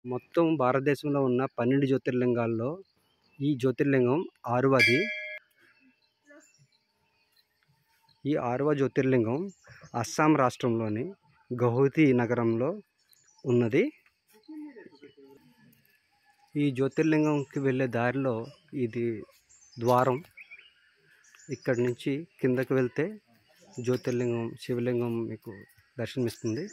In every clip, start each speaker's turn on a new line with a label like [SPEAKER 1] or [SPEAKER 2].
[SPEAKER 1] మొత్తం భారతదేశంలో ఉన్న 12 జ్యోతిర్లింగాల్లో ఈ జ్యోతిర్లింగం 6వది. ఈ 6వ జ్యోతిర్లింగం అస్సాం రాష్ట్రంలోని గౌహతి నగరంలో ఉన్నది. ఈ జ్యోతిర్లింగంకి వెళ్ళే దారిలో ఇది ద్వారం. ఇక్కడి నుంచి కిందకి వెళ్తే జ్యోతిర్లింగం శివలింగం మీకు దర్శనమిస్తుంది.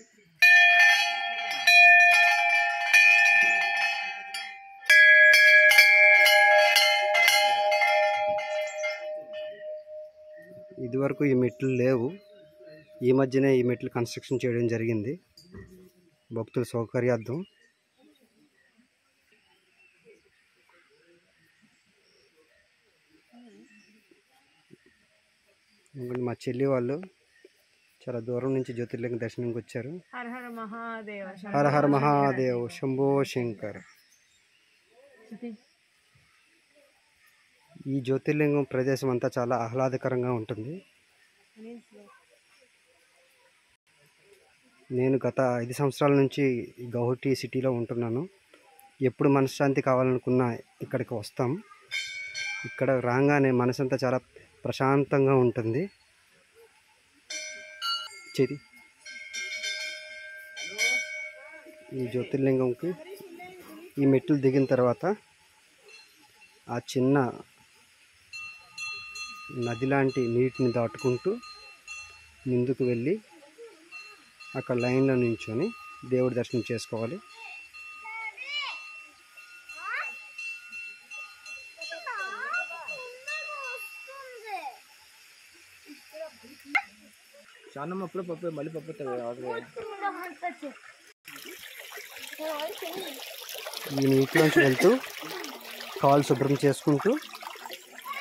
[SPEAKER 1] ఇదివరకు ఈ మెట్లు లేవు. ఈ మధ్యనే ఈ మెట్లు కన్స్ట్రక్షన్ చేయడం జరిగింది భక్తుల సౌకర్యార్థం. మా చెల్లి వాళ్ళు చాలా దూరం నుంచి జ్యోతిర్లింగ దర్శనంకి వచ్చారు.
[SPEAKER 2] హర హర మహాదేవ్,
[SPEAKER 1] హర హర మహాదేవ్, శంభో శంకర్. ఈ జ్యోతిర్లింగం ప్రదేశం అంతా చాలా ఆహ్లాదకరంగా ఉంటుంది. నేను గత 5 సంవత్సరాల నుంచి ఈ గౌహటి సిటీలో ఉంటున్నాను. ఎప్పుడు మనశ్శాంతి కావాలనుకున్నా ఇక్కడికి వస్తాం. ఇక్కడ రాగానే మనసంతా చాలా ప్రశాంతంగా ఉంటుంది. ఈ జ్యోతిర్లింగంకి ఈ మెట్లు దిగిన తర్వాత ఆ చిన్న నది లాంటి నీటిని దాటుకుంటూ ముందుకు వెళ్ళి అక్కడ లైన్లో నించుని దేవుడి దర్శనం చేసుకోవాలి. ఈ నీటిలోంచి వెళ్తూ కాలు శుభ్రం చేసుకుంటూ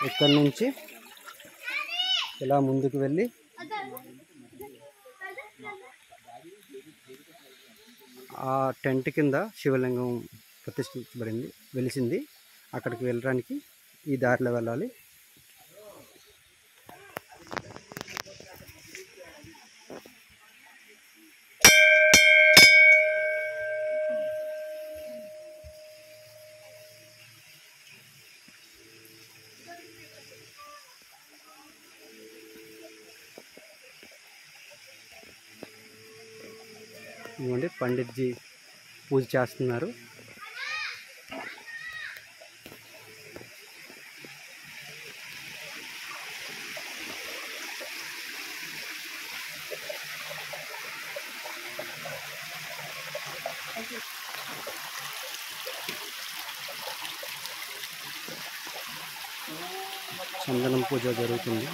[SPEAKER 1] ఇక్కడి నుంచి ఇలా ముందుకు వెళ్ళి ఆ టెంట్ కింద శివలింగం ప్రతిష్ఠించబడింది వెలిసింది. అక్కడికి వెళ్ళడానికి ఈ దారిలో వెళ్ళాలి. ఇవ్వండి పండిట్జీ పూజ చేస్తున్నారు. చందనం పూజ జరుగుతుంది.